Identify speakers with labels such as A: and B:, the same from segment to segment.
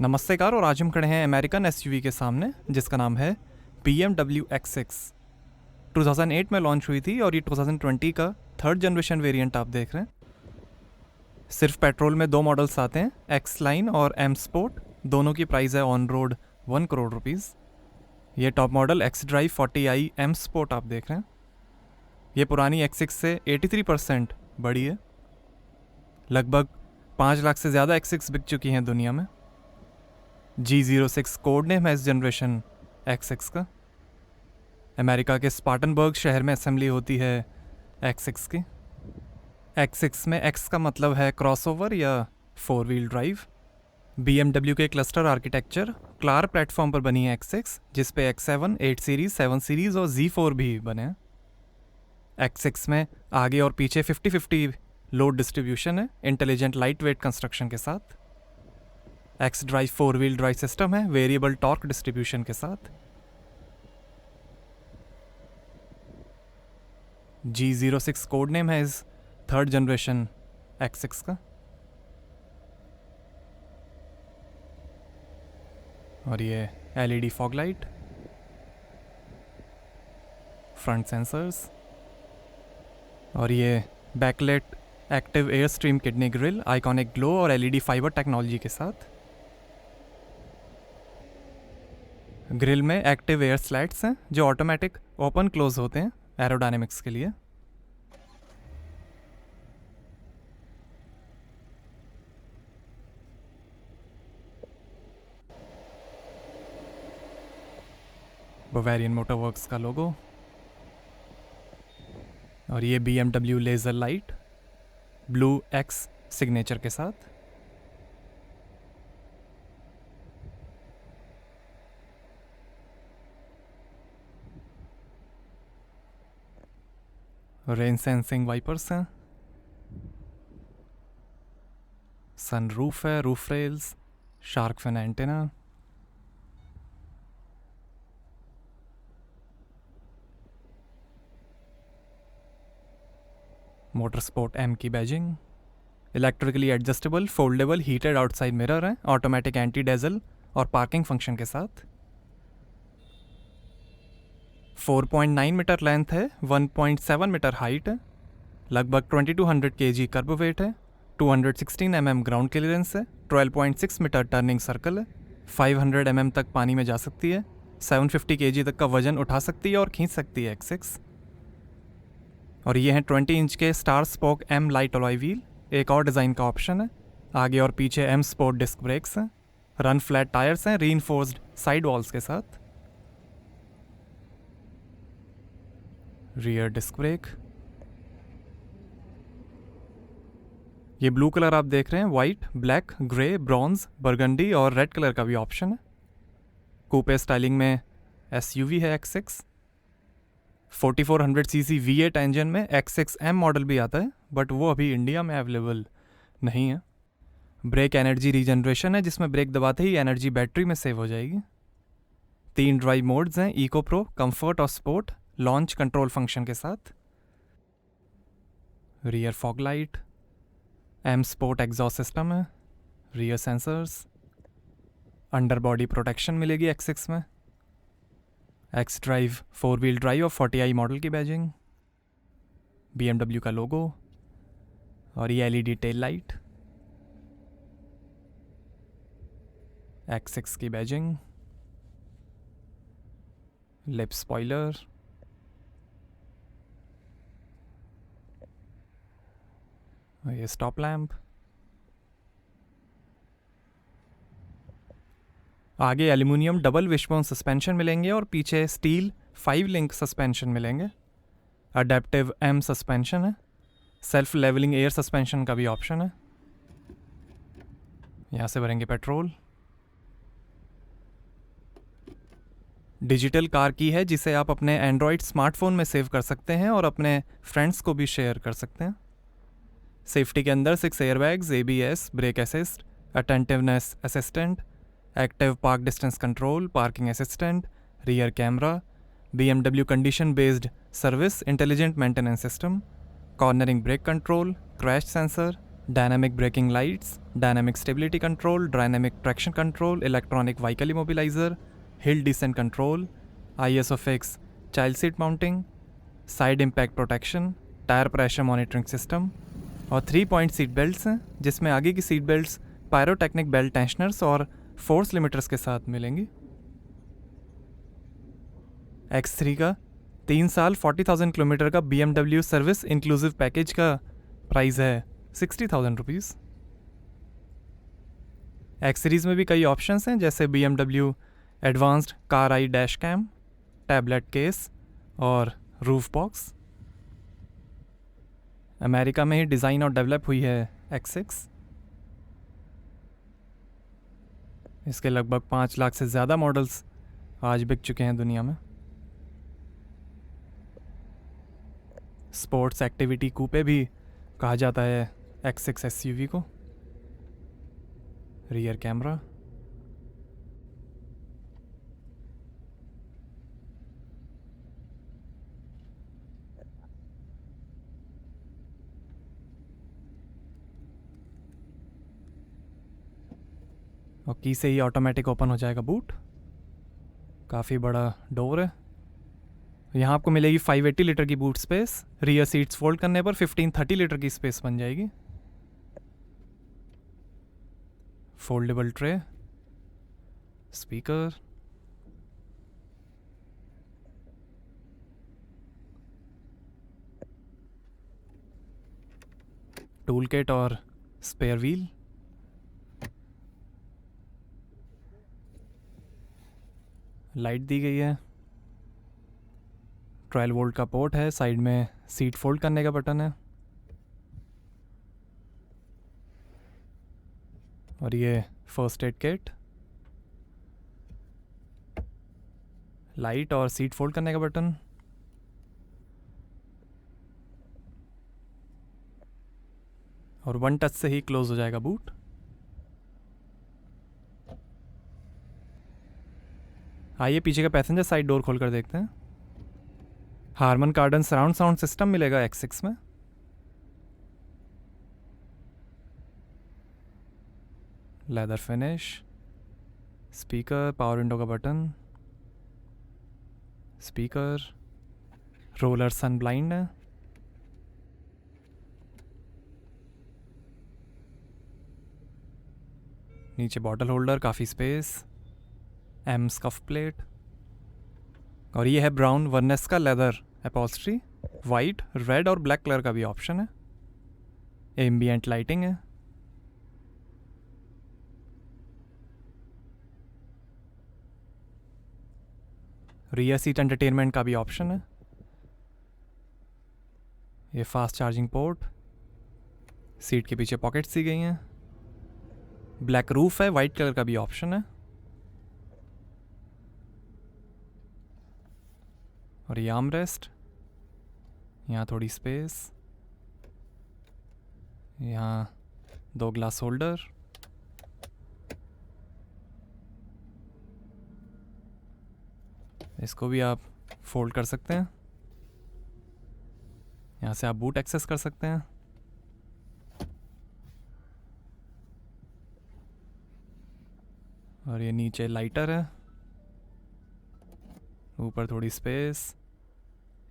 A: नमस्तेकार। और आज हम खड़े हैं अमेरिकन एसयूवी के सामने जिसका नाम है BMW X6। 2008 में लॉन्च हुई थी और ये 2020 का थर्ड जनरेशन वेरिएंट आप देख रहे हैं। सिर्फ पेट्रोल में दो मॉडल्स आते हैं, एक्स लाइन और एम स्पोर्ट। दोनों की प्राइस है ऑन रोड 1 करोड़ रुपीज़। ये top model X drive 40i M sport आप देख रहे हैं। ये पुरानी X6 से 83% बड़ी है। लगभग 5 लाख से ज़्यादा X6 बिक चुकी हैं दुनिया में। G06 कोड नेम है इस जनरेशन X6 का। अमेरिका के स्पार्टनबर्ग शहर में असेंबली होती है X6 की। X6 में X का मतलब है क्रॉसओवर या 4 व्हील ड्राइव। BMW के क्लस्टर आर्किटेक्चर क्लार प्लेटफॉर्म पर बनी है X6, जिस पे X7, 8 सीरीज़, 7 सीरीज़ और Z4 भी बने हैं। X6 में आगे और पीछे 50-50 लोड डिस्ट्रीब्यूशन है, इंटेलिजेंट लाइट वेट कंस्ट्रक्शन के साथ। X drive 4 wheel drive system है, वेरिएबल टॉर्क डिस्ट्रीब्यूशन के साथ। G06 कोड नेम है इस थर्ड जनरेशन X6 का। और ये LED fog light, front sensors और ये बैकलेट active air stream kidney grill, iconic glow और LED फाइबर टेक्नोलॉजी के साथ। ग्रिल में एक्टिव एयर स्लैट्स हैं जो ऑटोमेटिक ओपन क्लोज होते हैं एरोडायनेमिक्स के लिए। बवेरियन मोटरवर्क्स का लोगो और ये BMW laser light blue X signature के साथ। रेन सेंसिंग वाइपर्स हैं, सन रूफ है, roof rails, shark fin antenna. Motor sport M की badging, electrically adjustable foldable heated outside mirror है, ऑटोमेटिक एंटी डेजल और पार्किंग फंक्शन के साथ। 4.9 metre length है, 1.7 मीटर हाइट है, लगभग 2200 kg कर्ब वेट है, 216 mm ग्राउंड क्लियरेंस है, 12.6 मीटर टर्निंग सर्कल है, 500 mm तक पानी में जा सकती है, 750 kg तक का वजन उठा सकती है और खींच सकती है X6। और ये हैं 20 इंच के star spoke M light alloy wheel. एक और डिज़ाइन का ऑप्शन है, आगे और पीछे M स्पोर्ट डिस्क ब्रेक्स हैं, रन फ्लैट टायर्स हैं रीइंफोर्स्ड साइड वॉल्स के साथ। Rear disc brake. ये ब्लू कलर आप देख रहे हैं, white, black, grey, bronze, burgundy और रेड कलर का भी ऑप्शन है। कूपे स्टाइलिंग में SUV है X6। 4400 cc V8 इंजन में X6M मॉडल भी आता है, बट वो अभी इंडिया में अवेलेबल नहीं है। ब्रेक एनर्जी रीजनरेशन है, जिसमें ब्रेक दबाते ही एनर्जी बैटरी में सेव हो जाएगी। 3 ड्राइव मोड्स हैं, इको प्रो, कंफर्ट और स्पोर्ट, लॉन्च कंट्रोल फंक्शन के साथ। Rear fog light, M sport exhaust system है, rear sensors, under body protection मिलेगी X6 में। एक्स ड्राइव 4 व्हील ड्राइव और 40i मॉडल की बैजिंग, BMW का लोगो और ये LED टेल लाइट, X6 की बैजिंग, लिप स्पॉइलर, और ये स्टॉप लैम्प। आगे एल्यूमिनियम डबल विशबोन सस्पेंशन मिलेंगे और पीछे स्टील 5 लिंक सस्पेंशन मिलेंगे। अडेप्टिव M सस्पेंशन है, सेल्फ लेवलिंग एयर सस्पेंशन का भी ऑप्शन है। यहाँ से भरेंगे पेट्रोल। डिजिटल कार की है, जिसे आप अपने एंड्रॉयड स्मार्टफोन में सेव कर सकते हैं और अपने फ्रेंड्स को भी शेयर कर सकते हैं। सेफ्टी के अंदर 6 airbags, ABS, brake assist, attentiveness assistant, active park distance control, parking assistant, rear camera, BMW condition based service intelligent maintenance system, cornering brake control, crash sensor, dynamic braking lights, dynamic stability control, dynamic traction control, electronic vehicle immobiliser, hill descent control, ISO fix child seat mounting, side impact protection, tyre pressure monitoring system और 3 point seat belts हैं, जिसमें आगे की seat belts pyrotechnic belt tensioners और force limiters के साथ मिलेंगी। X3 का 3 साल 40,000 किलोमीटर का BMW सर्विस इंक्लूसिव पैकेज का प्राइस है 60,000 रुपीज़। X सीरीज़ में भी कई ऑप्शंस हैं, जैसे BMW advanced car eye dash cam, tablet case और रूफ बॉक्स। अमेरिका में ही डिज़ाइन और डेवलप हुई है X6। इसके लगभग 5 लाख से ज़्यादा मॉडल्स आज बिक चुके हैं दुनिया में। स्पोर्ट्स एक्टिविटी कूपे भी कहा जाता है X6 SUV को। रियर कैमरा, और की से ही ऑटोमेटिक ओपन हो जाएगा बूट। काफ़ी बड़ा डोर है। यहाँ आपको मिलेगी 580 लीटर की boot space. Rear seats fold करने पर 1530 लीटर की स्पेस बन जाएगी। Foldable tray, speaker, tool kit और स्पेयर व्हील, लाइट दी गई है। 12 वोल्ट का पोर्ट है। साइड में सीट फोल्ड करने का बटन है और ये फर्स्ट एड किट, लाइट और सीट फोल्ड करने का बटन, और 1 टच से ही क्लोज हो जाएगा बूट। आइए पीछे का पैसेंजर साइड डोर खोल कर देखते हैं। हारमन कार्डन सराउंड साउंड सिस्टम मिलेगा X6 में। Leather finish, speaker, power window का बटन, स्पीकर, रोलर सन ब्लाइंड है। नीचे बॉटल होल्डर, काफ़ी स्पेस, एम स्कफ प्लेट, और ये है ब्राउन वर्नेस का लेदर अपॉल्स्ट्री। वाइट, रेड और ब्लैक कलर का भी ऑप्शन है। एम्बियंट लाइटिंग है। रियर सीट एंटरटेनमेंट का भी ऑप्शन है। ये फास्ट चार्जिंग पोर्ट, सीट के पीछे पॉकेट्स दी गई हैं। ब्लैक रूफ है, वाइट कलर का भी ऑप्शन है। और ये आर्मरेस्ट, यहाँ थोड़ी स्पेस, यहाँ 2 ग्लास होल्डर, इसको भी आप फोल्ड कर सकते हैं। यहाँ से आप बूट एक्सेस कर सकते हैं। और ये नीचे लाइटर है, ऊपर थोड़ी स्पेस,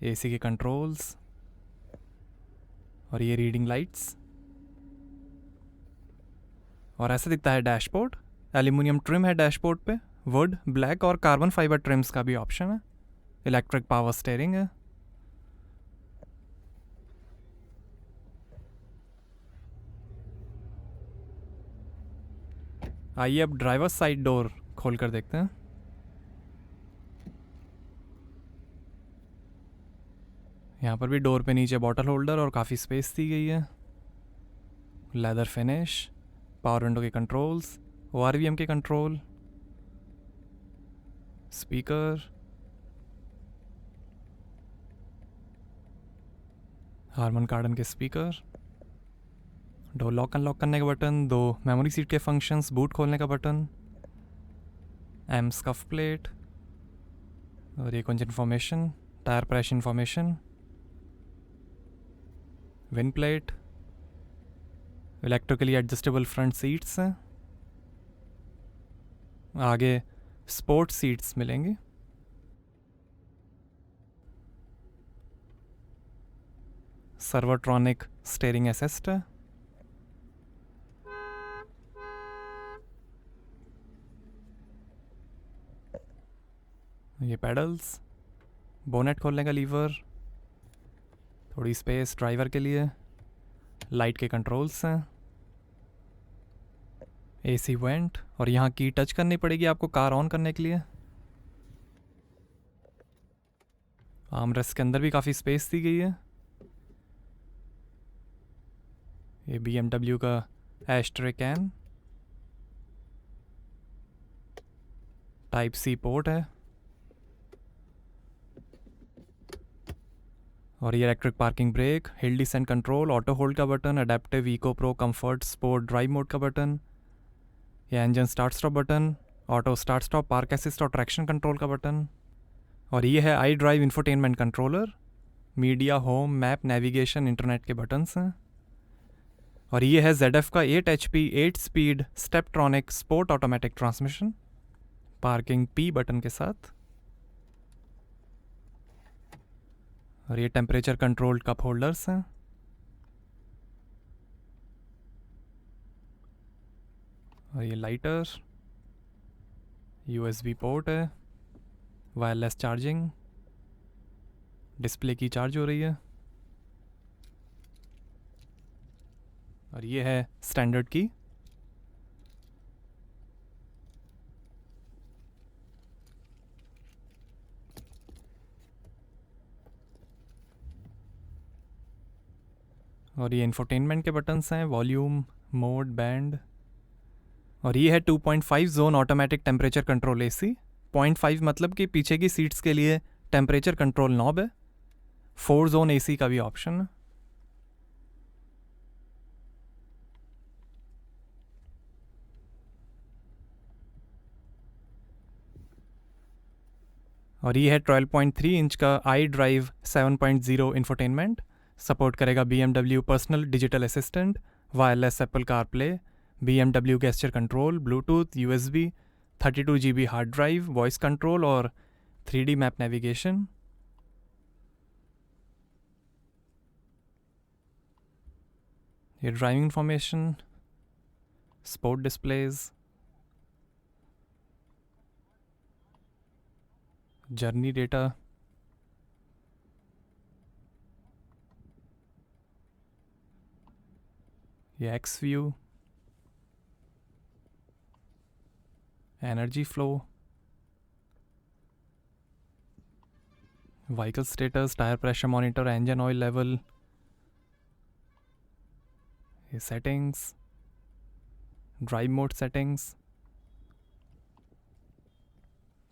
A: AC के कंट्रोल्स, और ये रीडिंग लाइट्स। और ऐसा दिखता है डैशबोर्ड। एल्यूमिनियम ट्रिम है डैशबोर्ड पे। वुड, ब्लैक और कार्बन फाइबर ट्रिम्स का भी ऑप्शन है। इलेक्ट्रिक पावर स्टीयरिंग है। आइए अब ड्राइवर साइड डोर खोल कर देखते हैं। यहाँ पर भी डोर पे नीचे बॉटल होल्डर और काफ़ी स्पेस दी गई है। लेदर फिनिश, पावर विंडो के कंट्रोल्स, ORVM के कंट्रोल, स्पीकर, हारमन कार्डन के स्पीकर, डोर लॉक अनलॉक करने का बटन, 2 मेमोरी सीट के फंक्शंस, बूट खोलने का बटन, एम स्कफ प्लेट, और ये कुछ information, tyre pressure information, wind plate, electrically adjustable front seats हैं। आगे स्पोर्ट सीट्स मिलेंगे। सर्वोट्रॉनिक स्टीयरिंग असिस्ट है। ये पेडल्स, बोनेट खोलने का लीवर, थोड़ी स्पेस ड्राइवर के लिए, लाइट के कंट्रोल्स हैं, एसी वेंट, और यहाँ की टच करनी पड़ेगी आपको कार ऑन करने के लिए। आर्मरेस्ट के अंदर भी काफ़ी स्पेस दी गई है। ये BMW का ashtray can, type C port है, और ये electric parking brake, hill descent control, auto hold का button, adaptive eco pro comfort sport drive mode का बटन, ये engine start stop button, auto start stop, park assist और traction control का button, और ये है I drive infotainment controller, media, home, map, navigation, internet के buttons हैं, और ये है ZF का 8 HP 8 speed Steptronic sport automatic transmission, parking P button के साथ, और ये टेम्परेचर कंट्रोल्ड कप होल्डर्स हैं, और ये लाइटर, USB पोर्ट है, वायरलेस चार्जिंग, डिस्प्ले की चार्ज हो रही है, और ये है स्टैंडर्ड की। और ये इंफोटेनमेंट के बटन्स हैं, वॉल्यूम, मोड, बैंड, और ये है 2.5 zone automatic temperature control AC। 0.5 मतलब कि पीछे की सीट्स के लिए टेम्परेचर कंट्रोल नॉब है। 4 जोन AC का भी ऑप्शन है। और ये है 12.3 इंच का आई ड्राइव 7.0 इंफोटेनमेंट, सपोर्ट करेगा BMW personal digital assistant, wireless Apple CarPlay, BMW gesture control, Bluetooth, USB, 32 GB hard drive, voice control और 3D मैप नेविगेशन। ये driving information, sport displays, journey data, ये X view, energy flow, vehicle status, tyre pressure monitor, engine oil level, ये settings, drive mode settings,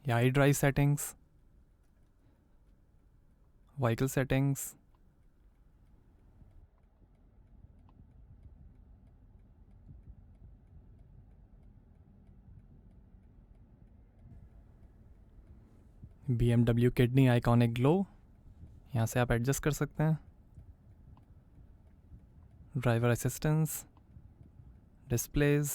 A: ये I drive settings, vehicle settings, BMW kidney iconic glow, यहाँ से आप adjust कर सकते हैं, driver assistance, displays,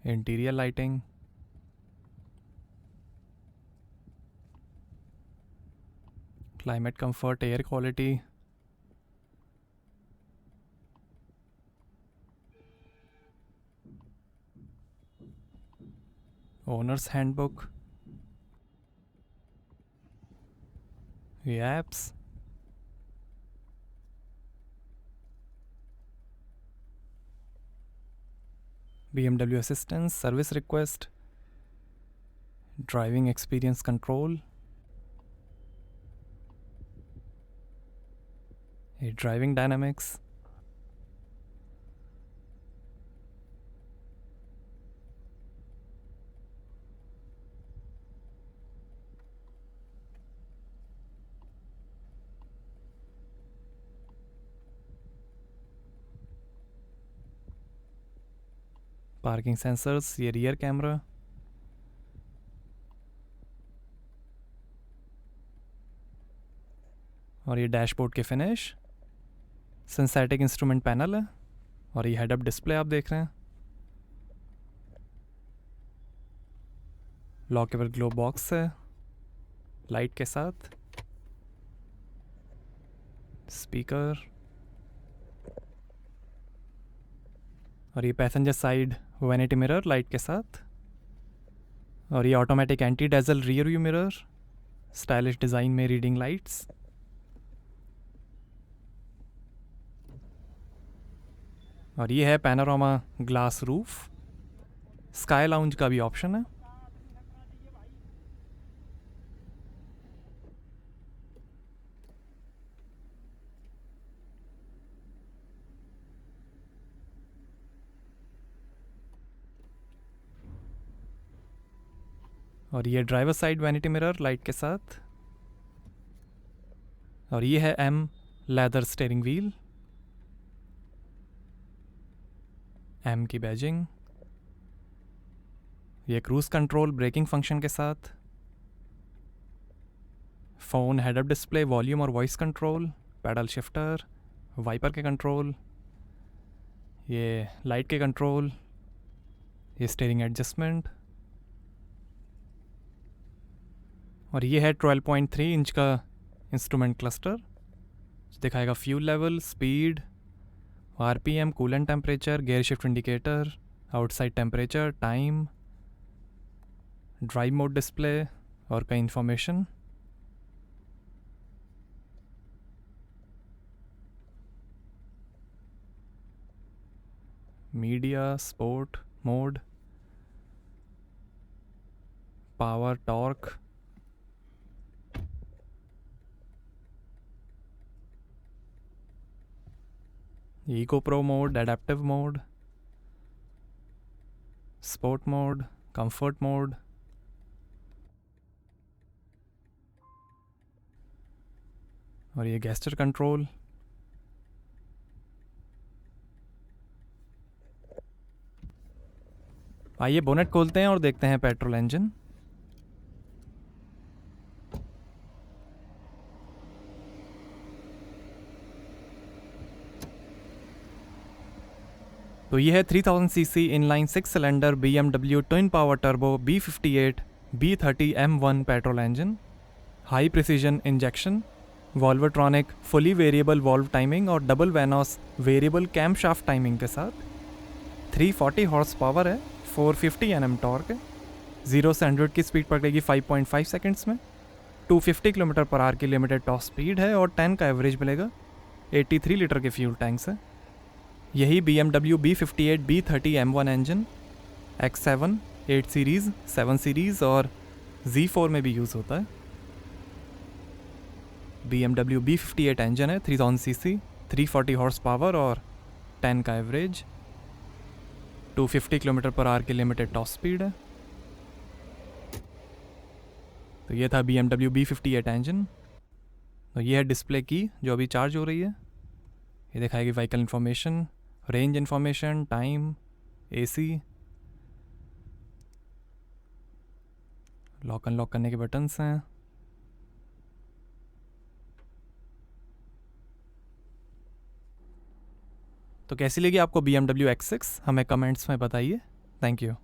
A: interior lighting, climate comfort, air quality, owners handbook, ये apps, BMW assistance, service request, driving experience control, ये driving dynamics, parking sensors, ये rear camera, और ये डैशबोर्ड के फिनिश, सिंथेटिक इंस्ट्रूमेंट पैनल है और ये हेड अप डिस्प्ले आप देख रहे हैं। लॉकेबल ग्लो बॉक्स है लाइट के साथ, स्पीकर और ये passenger side vanity mirror light के साथ और ये automatic anti dazzle rear view mirror, stylish design में रीडिंग लाइट्स। और ये है panorama glass roof, sky lounge का भी ऑप्शन है। और ये driver side vanity mirror light के साथ और ये है M leather steering wheel, M की बैजिंग, ये क्रूज कंट्रोल ब्रेकिंग फंक्शन के साथ, phone head up display, volume और voice control, paddle shifter, wiper के कंट्रोल, ये लाइट के कंट्रोल, ये स्टीयरिंग एडजस्टमेंट और ये है 12.3 इंच का इंस्ट्रूमेंट क्लस्टर, दिखाएगा fuel level, speed, RPM, coolant temperature, gear shift indicator, outside temperature, time, drive mode display और कई information. Media, sport mode, power, torque, eco pro mode, adaptive mode, sport mode, comfort mode, और ये gesture control. आइए bonnet खोलते हैं और देखते हैं पेट्रोल इंजन। तो ये है 3000 CC inline 6 cylinder BMW twin power turbo B58 B30 M1 petrol engine, high precision injection, Valvetronic fully variable valve timing और double VANOS variable cam shaft timing के साथ, 340 हॉर्स पावर है, 450 Nm टॉर्क है, 0 से 100 की स्पीड पकड़ेगी 5.5 सेकेंड्स में, 250 kilometre per hour की limited top speed है और 10 का एवरेज मिलेगा। 83 लीटर के फ्यूल टैंक्स है। यही BMW B58 B30 M1 engine X7, 8 series, 7 series और Z4 में भी यूज़ होता है। BMW B58 इंजन है, 3000 सीसी, 340 हॉर्स पावर और 10 का एवरेज, 250 किलोमीटर पर आवर की लिमिटेड टॉप स्पीड है। तो ये था BMW B58 इंजन। तो ये है डिस्प्ले की जो अभी चार्ज हो रही है। ये दिखाएगी vehicle information, range information, time, AC, lock unlock करने के बटन्स हैं। तो कैसी लगी आपको BMW X6 हमें कमेंट्स में बताइए। Thank you.